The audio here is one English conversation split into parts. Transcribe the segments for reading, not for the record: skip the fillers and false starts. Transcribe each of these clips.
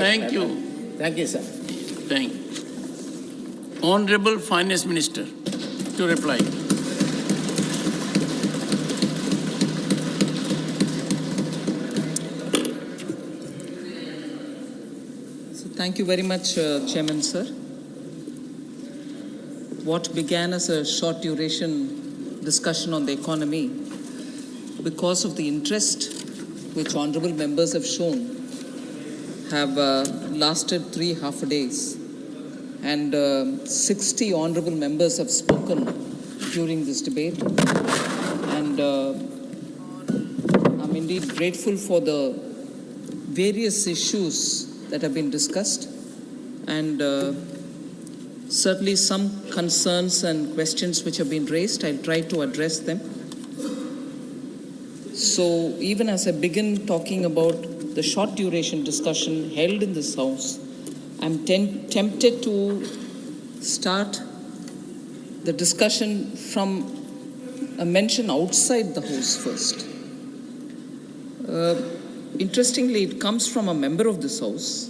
Thank you. Thank you, sir. Thank you. Honorable Finance Minister to reply. So thank you very much, Chairman, sir. What began as a short duration discussion on the economy, because of the interest which honorable members have shown, have lasted 3 half days, and 60 honorable members have spoken during this debate, and I'm indeed grateful for the various issues that have been discussed, and certainly some concerns and questions which have been raised. I'll try to address them. So even as I begin talking about the short duration discussion held in this House, I'm tempted to start the discussion from a mention outside the House first. Interestingly, it comes from a member of this House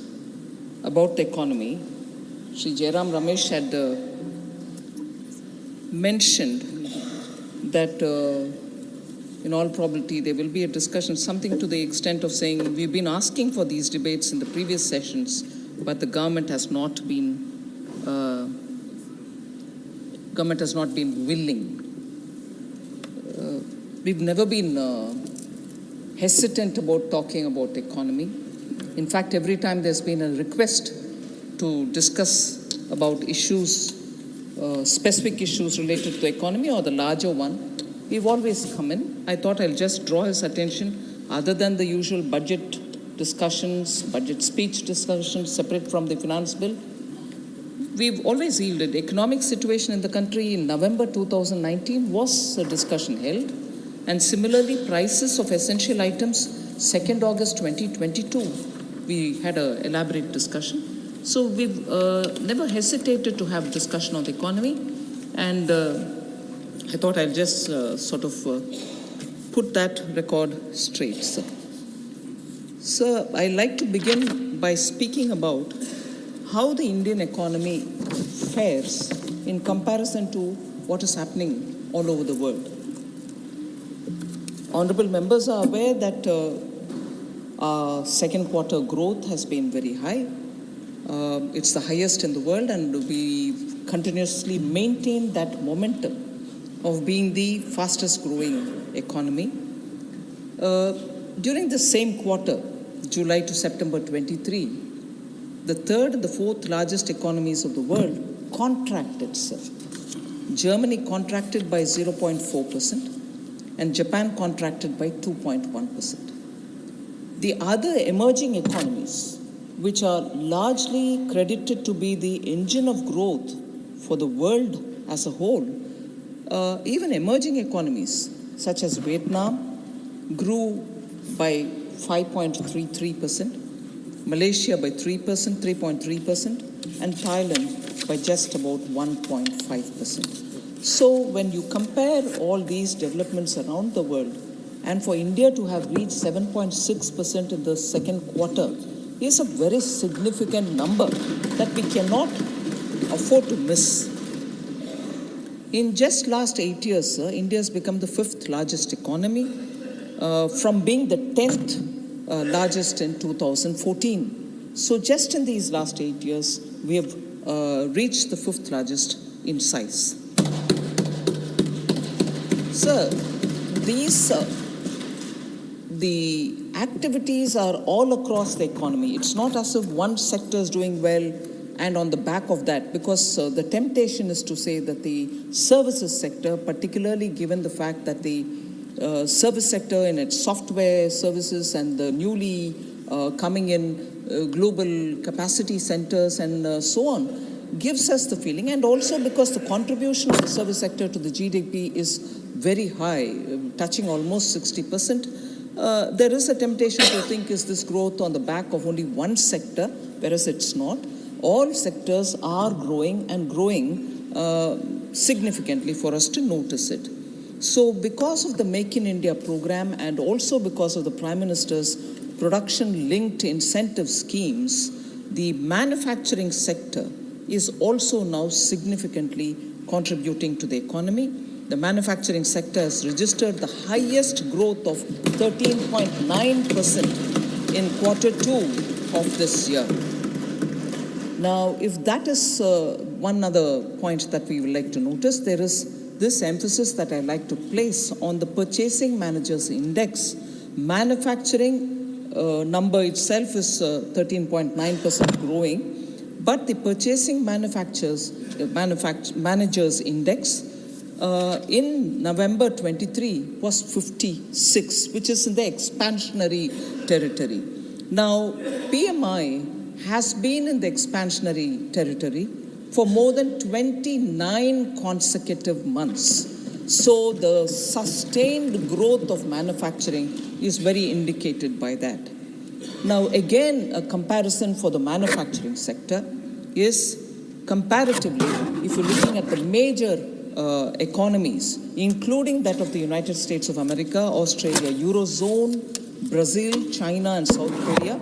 about the economy. Shri Jairam Ramesh had mentioned that in all probability there will be a discussion, something to the extent of saying we've been asking for these debates in the previous sessions, but the government has not been willing. We've never been hesitant about talking about the economy. In fact, every time there's been a request to discuss about issues, specific issues related to the economy or the larger one, we've always come in. I thought I'll just draw his attention, other than the usual budget discussions, budget speech discussions separate from the finance bill, we've always yielded. Economic situation in the country in November 2019 was a discussion held, and similarly prices of essential items 2nd August 2022 we had an elaborate discussion. So we've never hesitated to have discussion on the economy, and I thought I'll just put that record straight, sir. Sir, I'd like to begin by speaking about how the Indian economy fares in comparison to what is happening all over the world. Honorable members are aware that our second quarter growth has been very high. It's the highest in the world, and we continuously maintain that momentum of being the fastest growing economy. During the same quarter, July to September 23, the third and the fourth largest economies of the world contracted, sir. Germany contracted by 0.4% and Japan contracted by 2.1%. The other emerging economies, which are largely credited to be the engine of growth for the world as a whole, even emerging economies such as Vietnam grew by 5.33%, Malaysia by 3.3%, and Thailand by just about 1.5%. So when you compare all these developments around the world, and for India to have reached 7.6% in the second quarter is a very significant number that we cannot afford to miss. In just last 8 years, sir, India has become the 5th largest economy from being the 10th largest in 2014. So just in these last 8 years, we have reached the 5th largest in size. Sir, the activities are all across the economy. It's not as if one sector is doing well and on the back of that, because the temptation is to say that the services sector, particularly given the fact that the service sector in its software services and the newly coming in global capacity centers and so on, gives us the feeling, and also because the contribution of the service sector to the GDP is very high, touching almost 60%, there is a temptation to think, is this growth on the back of only one sector, whereas it's not. All sectors are growing and growing significantly for us to notice it. So because of the Make in India program and also because of the Prime Minister's production-linked incentive schemes, the manufacturing sector is also now significantly contributing to the economy. The manufacturing sector has registered the highest growth of 13.9% in quarter 2 of this year. Now, if that is one other point that we would like to notice, there is this emphasis that I like to place on the Purchasing Managers Index. Manufacturing number itself is 13.9% growing, but the Purchasing Managers Index in November 23 was 56, which is in the expansionary territory. Now, PMI has been in the expansionary territory for more than 29 consecutive months. So the sustained growth of manufacturing is very indicated by that. Now, again, a comparison for the manufacturing sector is comparatively, if you're looking at the major economies, including that of the United States of America, Australia, Eurozone, Brazil, China, and South Korea,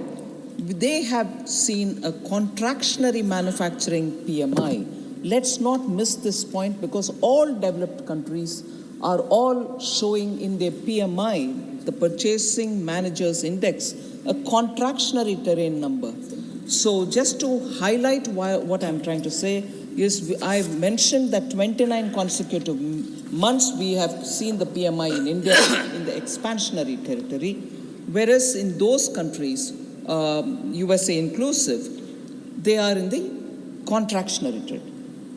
they have seen a contractionary manufacturing PMI. Let's not miss this point, because all developed countries are all showing in their PMI, the Purchasing Managers Index, a contractionary terrain number. So just to highlight what I'm trying to say is, I've mentioned that 29 consecutive months we have seen the PMI in India in the expansionary territory, whereas in those countries, USA inclusive, they are in the contractionary trend.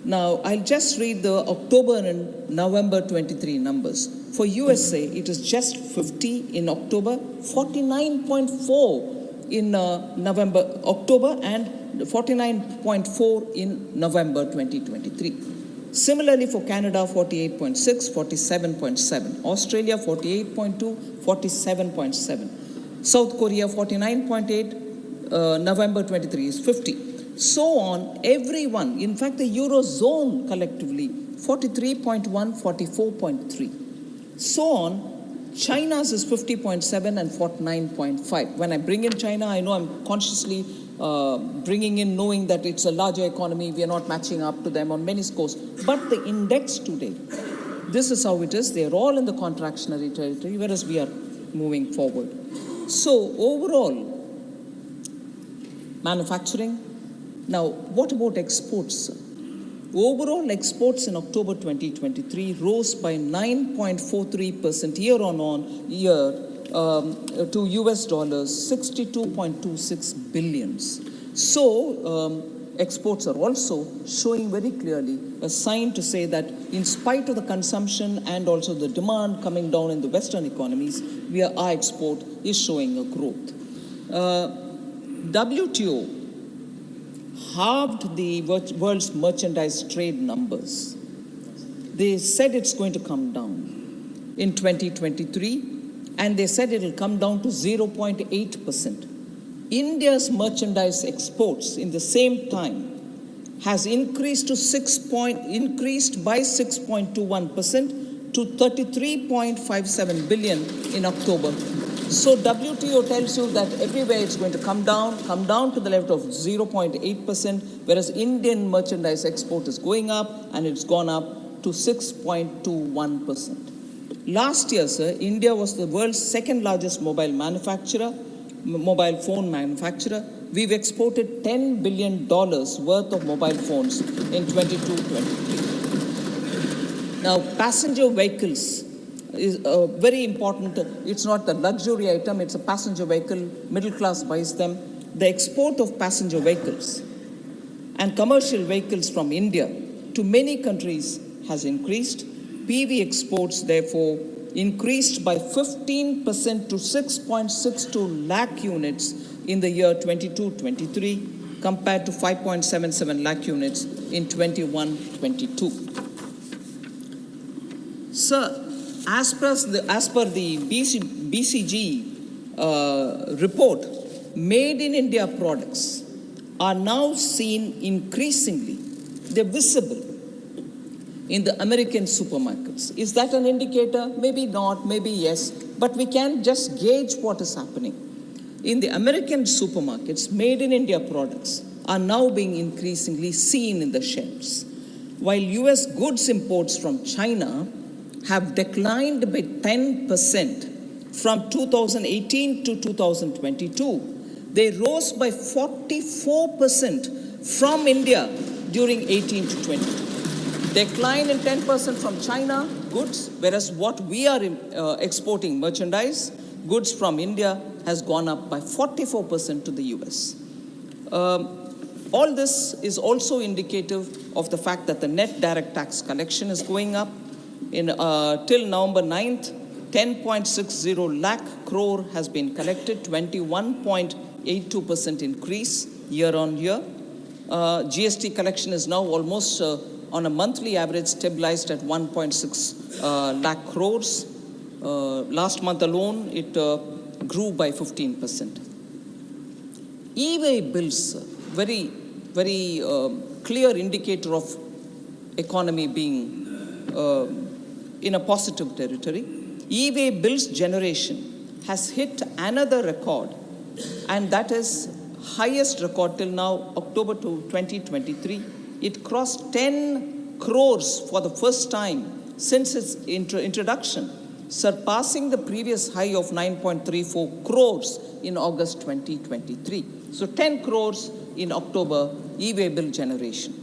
Now, I'll just read the October and November 23 numbers. For USA, it is just 50 in October, 49.4 in October, and 49.4 in November 2023. Similarly, for Canada, 48.6, 47.7. Australia, 48.2, 47.7. South Korea, 49.8, November 23 is 50. So on, everyone, in fact, the Eurozone collectively, 43.1, 44.3. So on, China's is 50.7 and 49.5. When I bring in China, I know I'm consciously bringing in, knowing that it's a larger economy, we are not matching up to them on many scores. But the index today, this is how it is. They're all in the contractionary territory, whereas we are moving forward. So overall, manufacturing. Now, what about exports? Overall exports in October 2023 rose by 9.43% year on year to US dollars 62.26 billions. So exports are also showing very clearly a sign to say that in spite of the consumption and also the demand coming down in the Western economies, our export is showing a growth. WTO halved the world's merchandise trade numbers. They said it's going to come down in 2023, and they said it will come down to 0.8%. India's merchandise exports in the same time has increased by 6.21% to 33.57 billion in October. So WTO tells you that everywhere it's going to come down to the level of 0.8%, whereas Indian merchandise export is going up, and it's gone up to 6.21%. Last year, sir, India was the world's second largest mobile phone manufacturer. We've exported $10 billion worth of mobile phones in 22-23. Now, passenger vehicles is very important. It's not a luxury item, it's a passenger vehicle. Middle class buys them. The export of passenger vehicles and commercial vehicles from India to many countries has increased. PV exports, therefore, increased by 15% to 6.62 lakh units in the year 22-23, compared to 5.77 lakh units in 21-22. Sir, as per the BCG report, made in India products are now seen increasingly. They're visible in the American supermarkets. Is that an indicator? Maybe not, maybe yes, but we can just gauge what is happening. In the American supermarkets, made in India products are now being increasingly seen in the shelves, while US goods imports from China have declined by 10% from 2018 to 2022. They rose by 44% from India during 18 to 20. Decline in 10% from China goods, whereas what we are exporting merchandise, goods from India, has gone up by 44% to the US. All this is also indicative of the fact that the net direct tax collection is going up. Till November 9th, 10.60 lakh crore has been collected, 21.82% increase year on year. GST collection is now almost on a monthly average stabilized at 1.6 lakh crores. Last month alone, it grew by 15%. E-way bills, very clear indicator of economy being in a positive territory. E-way bills generation has hit another record, and that is highest record till now, October 2023. It crossed 10 crores for the first time since its introduction, surpassing the previous high of 9.34 crores in August 2023. So 10 crores in October e-way bill generation.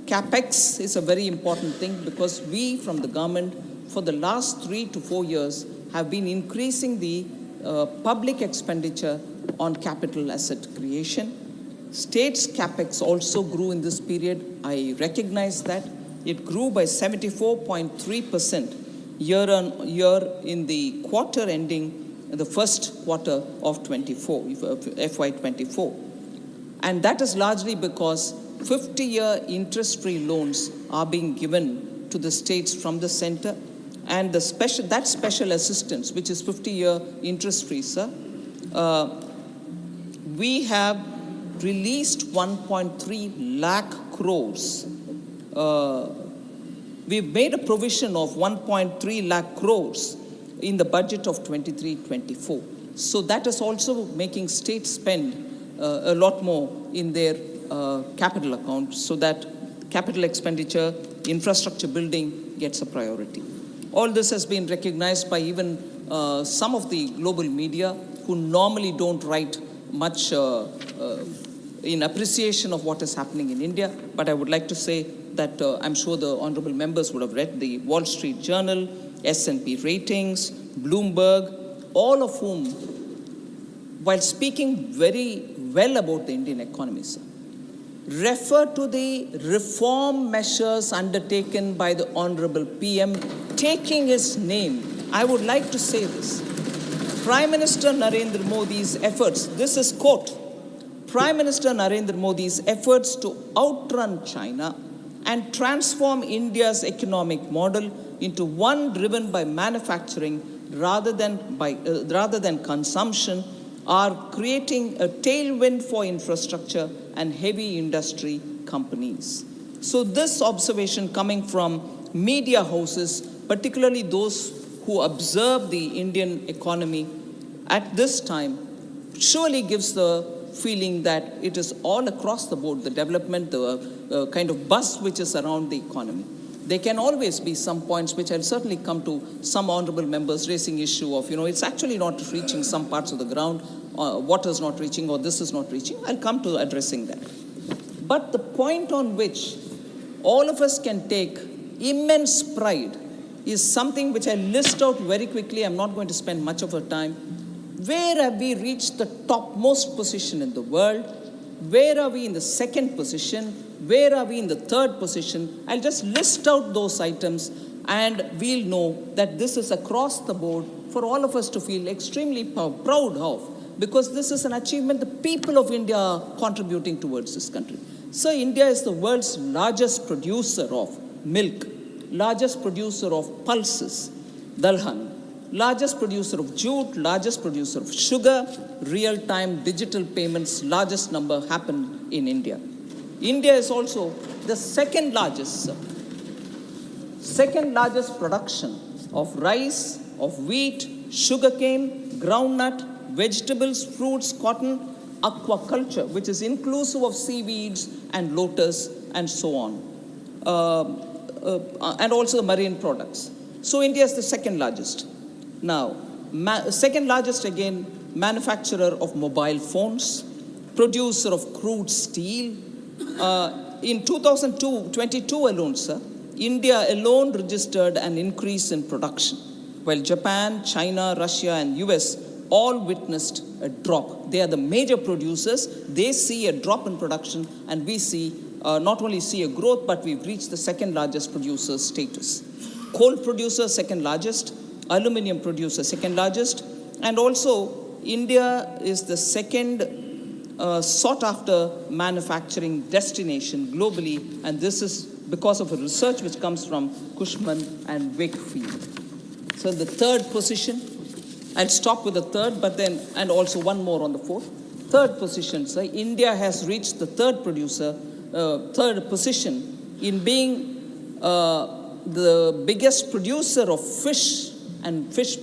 CapEx is a very important thing because we from the government for the last 3 to 4 years have been increasing the public expenditure on capital asset creation. States' CapEx also grew in this period. I recognize that. It grew by 74.3% year on year in the quarter ending the first quarter of FY24. And that is largely because 50-year interest-free loans are being given to the states from the center, and that special assistance, which is 50-year interest-free, sir, we have released 1.3 lakh crores. We've made a provision of 1.3 lakh crores in the budget of 23-24. So that is also making states spend a lot more in their capital account so that capital expenditure, infrastructure building gets a priority. All this has been recognized by even some of the global media who normally don't write much in appreciation of what is happening in India. But I would like to say that I'm sure the honorable members would have read the Wall Street Journal, S&P Ratings, Bloomberg, all of whom, while speaking very well about the Indian economy, sir, refer to the reform measures undertaken by the Honorable PM, taking his name. I would like to say this. Prime Minister Narendra Modi's efforts, this is quote, Prime Minister Narendra Modi's efforts to outrun China and transform India's economic model into one driven by manufacturing rather than consumption are creating a tailwind for infrastructure and heavy industry companies. So this observation coming from media houses, particularly those who observe the Indian economy at this time, surely gives the feeling that it is all across the board, the development, the kind of buzz which is around the economy. There can always be some points which I'll certainly come to some honorable members raising issue of, it's actually not reaching some parts of the ground, water is not reaching or this is not reaching. I'll come to addressing that. But the point on which all of us can take immense pride is something which I list out very quickly. I'm not going to spend much of our time. Where have we reached the topmost position in the world? Where are we in the second position? Where are we in the third position? I'll just list out those items and we'll know that this is across the board for all of us to feel extremely proud of, because this is an achievement the people of India are contributing towards this country. So India is the world's largest producer of milk, largest producer of pulses, dalhan, largest producer of jute, largest producer of sugar, real-time digital payments, largest number happen in India. India is also the second largest production of rice, of wheat, sugarcane, groundnut, vegetables, fruits, cotton, aquaculture, which is inclusive of seaweeds and lotus and so on, and also the marine products. So India is the second largest. Now, second largest again, manufacturer of mobile phones, producer of crude steel. In 2022 alone, sir, India alone registered an increase in production, while Japan, China, Russia, and US all witnessed a drop. They are the major producers. They see a drop in production, and we see not only see a growth, but we've reached the second largest producer status. Coal producer, second largest. Aluminium producer, second largest. And also, India is the second sought after manufacturing destination globally, and this is because of a research which comes from Cushman and Wakefield. So the third position, I'll stop with the third, but then, and also one more on the fourth. Third position, sir, India has reached the third position in being the biggest producer of fish and fish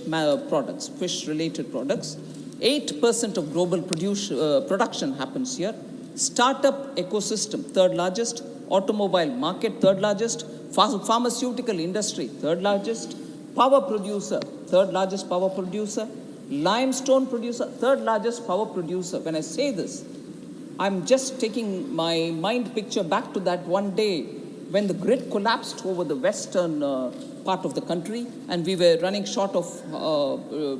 products, fish-related products. 8% of global production happens here. Startup ecosystem, third largest. Automobile market, third largest. Pharmaceutical industry, third largest. Power producer, third largest power producer. Limestone producer, third largest power producer. When I say this, I'm just taking my mind picture back to that one day when the grid collapsed over the western part of the country, and we were running short of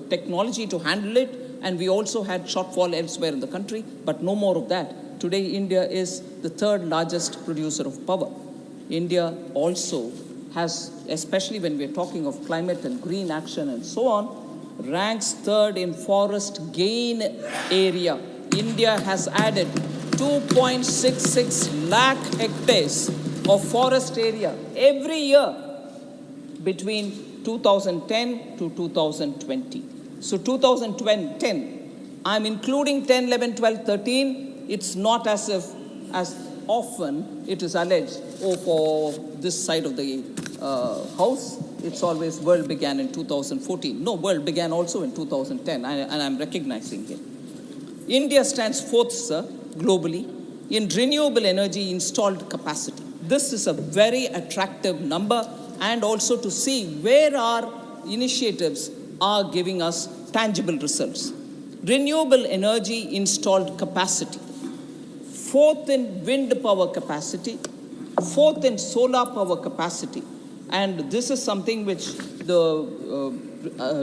technology to handle it, and we also had shortfall elsewhere in the country, but no more of that. Today, India is the third largest producer of power. India also has, especially when we're talking of climate and green action and so on, ranks third in forest gain area. India has added 2.66 lakh hectares of forest area every year between 2010 to 2020. So 2010, I'm including 10, 11, 12, 13. It's not as if, as often it is alleged, for this side of the house, it's always world began in 2014. No, world began also in 2010, and I'm recognizing it. India stands fourth, sir, globally in renewable energy installed capacity. This is a very attractive number, and also to see where our initiatives are giving us tangible results. Renewable energy installed capacity. Fourth in wind power capacity. Fourth in solar power capacity. And this is something which the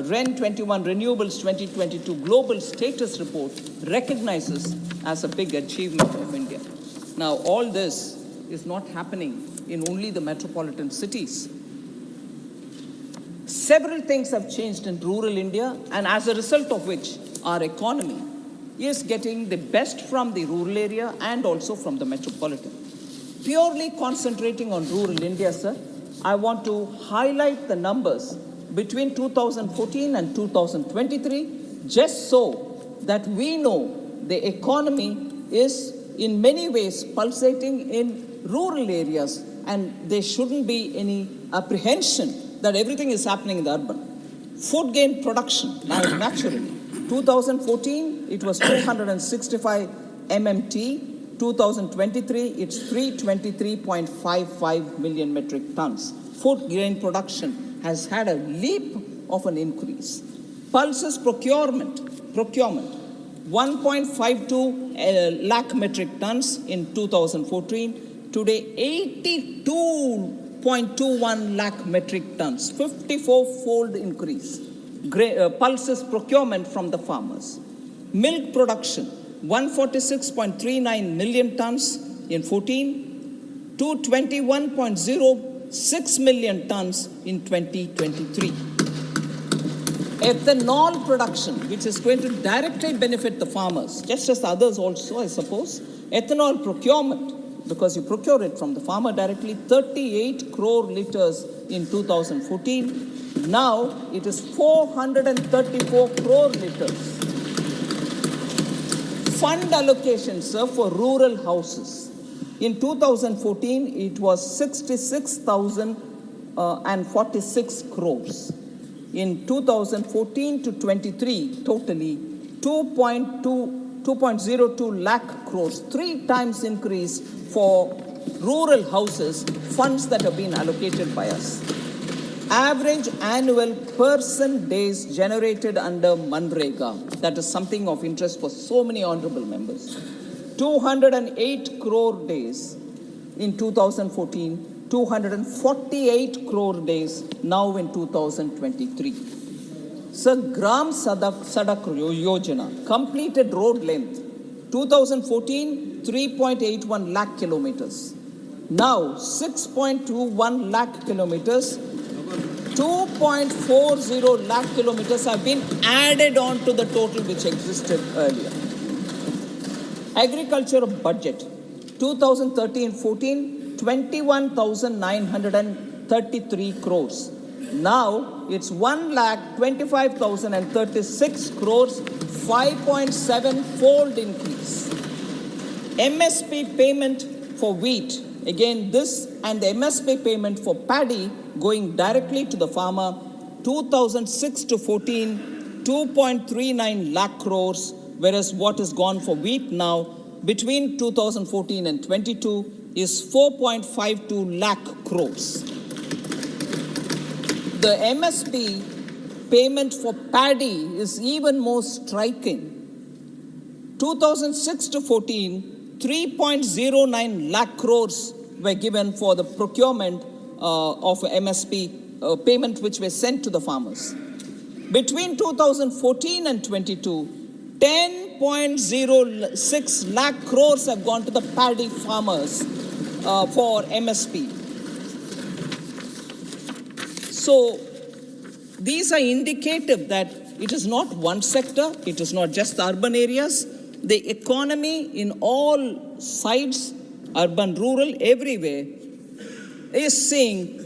REN 21 Renewables 2022 Global Status Report recognizes as a big achievement of India. Now, all this is not happening in only the metropolitan cities. Several things have changed in rural India, and as a result of which, our economy is getting the best from the rural area and also from the metropolitan. Purely concentrating on rural India, sir, I want to highlight the numbers between 2014 and 2023, just so that we know the economy is in many ways pulsating in rural areas, and there shouldn't be any apprehension that everything is happening in the urban. Food grain production, naturally. 2014, it was 265 MMT. 2023, it's 323.55 million metric tons. Food grain production has had a leap of an increase. Pulses procurement, 1.52 lakh metric tons in 2014. Today, 82.21 lakh metric tons, 54-fold increase. Pulses procurement from the farmers. Milk production, 146.39 million tons in 14 to 21.06 million tons in 2023. Ethanol production, which is going to directly benefit the farmers, just as others also, I suppose. Ethanol procurement, because you procure it from the farmer directly, 38 crore liters in 2014. Now it is 434 crore liters. Fund allocations, sir, for rural houses. In 2014, it was 66,046 crores. in 2014 to 23, totally 2.02 lakh crores, 3 times increase for rural houses, funds that have been allocated by us. Average annual person days generated under Manrega, that is something of interest for so many honorable members. 208 crore days in 2014, 248 crore days now in 2023. Sir, Gram Sadak Yojana, completed road length, 2014, 3.81 lakh kilometers. Now, 6.21 lakh kilometers, 2.40 lakh kilometers have been added on to the total which existed earlier. Agriculture budget, 2013-14, 21,933 crores. Now it's 1,25,036 crores, 5.7-fold increase. MSP payment for wheat, again this and the MSP payment for paddy going directly to the farmer, 2006 to 14, 2.39 lakh crores, whereas what is gone for wheat now between 2014 and 22 is 4.52 lakh crores. The MSP payment for paddy is even more striking. 2006 to 14, 3.09 lakh crores were given for the procurement of MSP payment which were sent to the farmers. Between 2014 and 22, 10.06 lakh crores have gone to the paddy farmers for MSP. So these are indicative that it is not one sector, it is not just the urban areas. The economy in all sides, urban, rural, everywhere, is seeing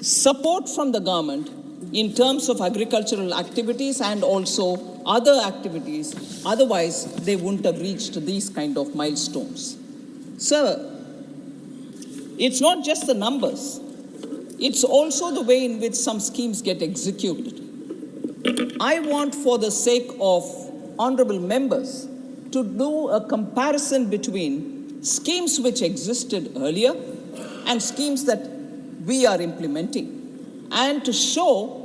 support from the government in terms of agricultural activities and also other activities. Otherwise, they wouldn't have reached these kind of milestones. Sir, it's not just the numbers. It's also the way in which some schemes get executed. I want, for the sake of honorable members, to do a comparison between schemes which existed earlier and schemes that we are implementing, and to show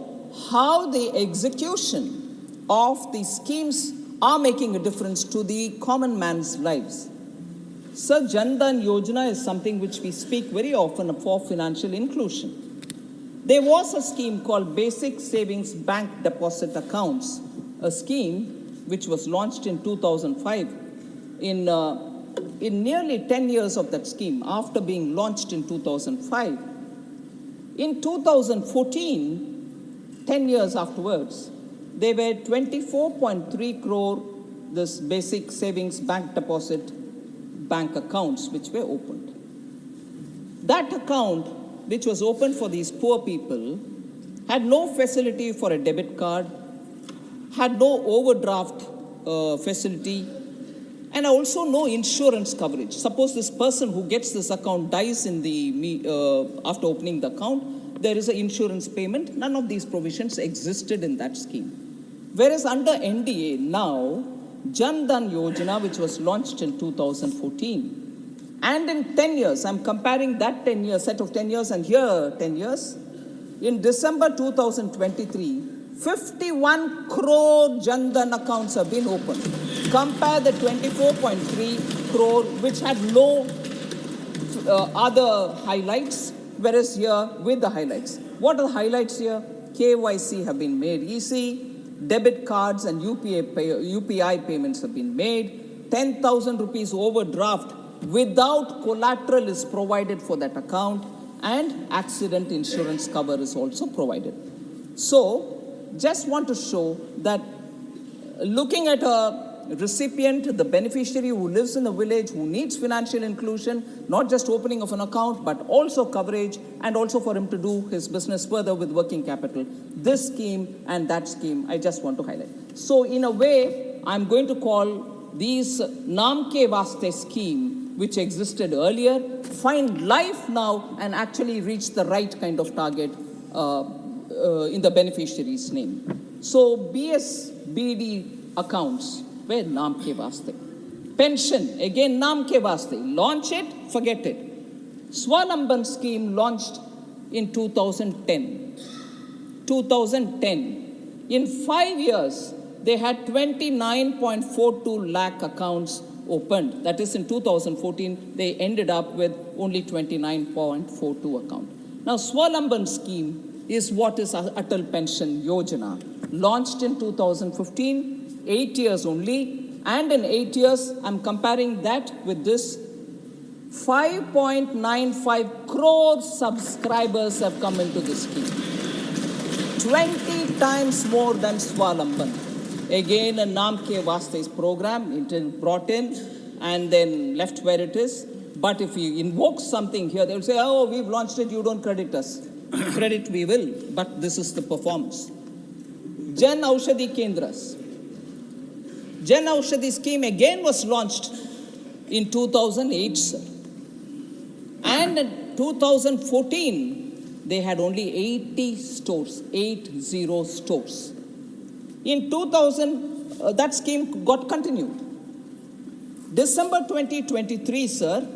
how the execution of these schemes are making a difference to the common man's lives. Sir, Jan Dhan Yojana is something which we speak very often for financial inclusion. There was a scheme called Basic Savings Bank Deposit Accounts, a scheme which was launched in 2005. In nearly 10 years of that scheme, after being launched in 2005, in 2014, 10 years afterwards, there were 24.3 crore this Basic Savings Bank Deposit bank accounts which were opened. That account, which was opened for these poor people, had no facility for a debit card, had no overdraft facility, and also no insurance coverage. Suppose this person who gets this account dies in the after opening the account, there is an insurance payment. None of these provisions existed in that scheme. Whereas under NDA now, Jan Dhan Yojana, which was launched in 2014, and in 10 years, I'm comparing that 10 years, set of 10 years and here 10 years, in December 2023, 51 crore Jan Dhan accounts have been opened. Compare the 24.3 crore, which had no other highlights, whereas here with the highlights. What are the highlights here? KYC have been made easy, debit cards and UPI payments have been made, 10,000 rupees overdraft without collateral is provided for that account, and accident insurance cover is also provided. So, just want to show that looking at a recipient, the beneficiary who lives in a village, who needs financial inclusion, not just opening of an account, but also coverage, and also for him to do his business further with working capital. This scheme and that scheme, I just want to highlight. So in a way, I'm going to call these Naam Ke Vaste scheme, which existed earlier, find life now and actually reach the right kind of target in the beneficiary's name. So BSBD accounts were naam ke vaste. Pension, again naam ke vaste. Launch it, forget it. Swalamban scheme launched in 2010. 2010. In 5 years, they had 29.42 lakh accounts opened. That is, in 2014, they ended up with only 29.42 accounts. Now, Swalamban scheme is what is Atal Pension Yojana, launched in 2015, 8 years only, and in 8 years, I'm comparing that with this, 5.95 crore subscribers have come into this scheme. 20 times more than Swalamban. Again, a Naam Ke Vaste's program, it is brought in and then left where it is. But if you invoke something here, they will say, oh, we've launched it, you don't credit us. Credit we will, but this is the performance. Jan Aushadhi Kendras. Jan Aushadhi scheme again was launched in 2008, sir. And in 2014, they had only 80 stores, 80 stores. In 2000, that scheme got continued. December 2023, sir,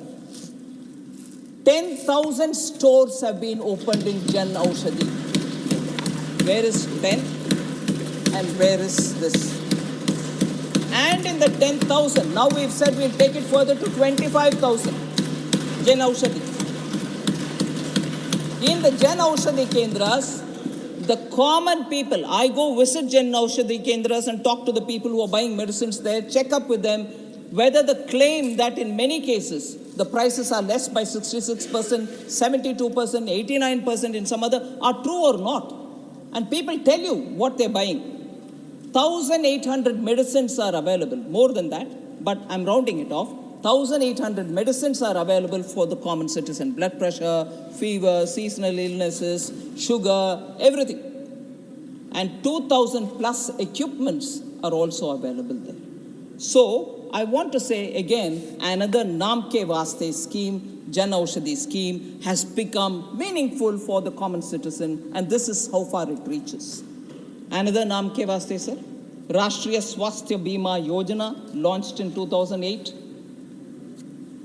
10,000 stores have been opened in Jan Aushadhi. Where is 10 and where is this? And in the 10,000, now we've said we'll take it further to 25,000. Jan Aushadhi. In the Jan Aushadhi Kendras, the common people, I go visit Jan Aushadhi Kendras and talk to the people who are buying medicines there, check up with them, whether the claim that in many cases the prices are less by 66%, 72%, 89% in some other are true or not. And people tell you what they're buying. 1,800 medicines are available, more than that, but I'm rounding it off. 1,800 medicines are available for the common citizen. Blood pressure, fever, seasonal illnesses, sugar, everything. And 2,000 plus equipments are also available there. So, I want to say again, another Naam Ke Vaste scheme, Jan Aushadhi scheme, has become meaningful for the common citizen, and this is how far it reaches. Another Naam Ke Vaste, sir. Rashtriya Swasthya Bima Yojana, launched in 2008.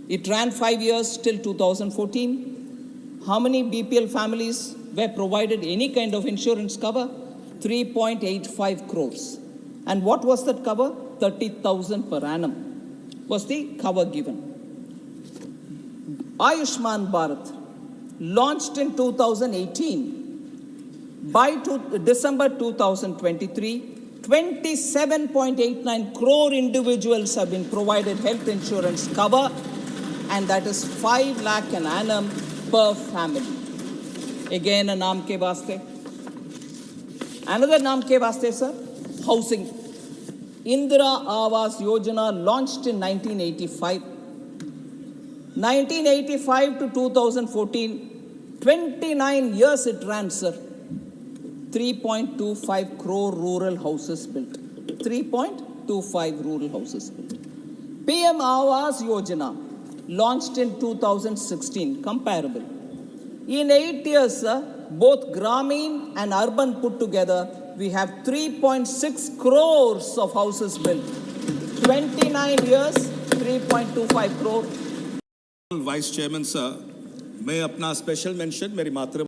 It ran 5 years till 2014. How many BPL families were provided any kind of insurance cover? 3.85 crores. And what was that cover? 30,000 per annum was the cover given. Ayushman Bharat, launched in 2018. By December 2023, 27.89 crore individuals have been provided health insurance cover, and that is 5 lakh an annum per family. Again, a Naam Ke Vaste. Another Naam Ke Vaste, sir, housing. Indira Awas Yojana, launched in 1985. 1985 to 2014, 29 years it ran, sir. 3.25 crore rural houses built. 3.25 rural houses built. PM Awas Yojana, launched in 2016, comparable. In 8 years, sir, both Grameen and urban put together, we have 3.6 crores of houses built. 29 years, 3.25 crore. Vice Chairman, sir, मैं अपना special mention मेरी मातृ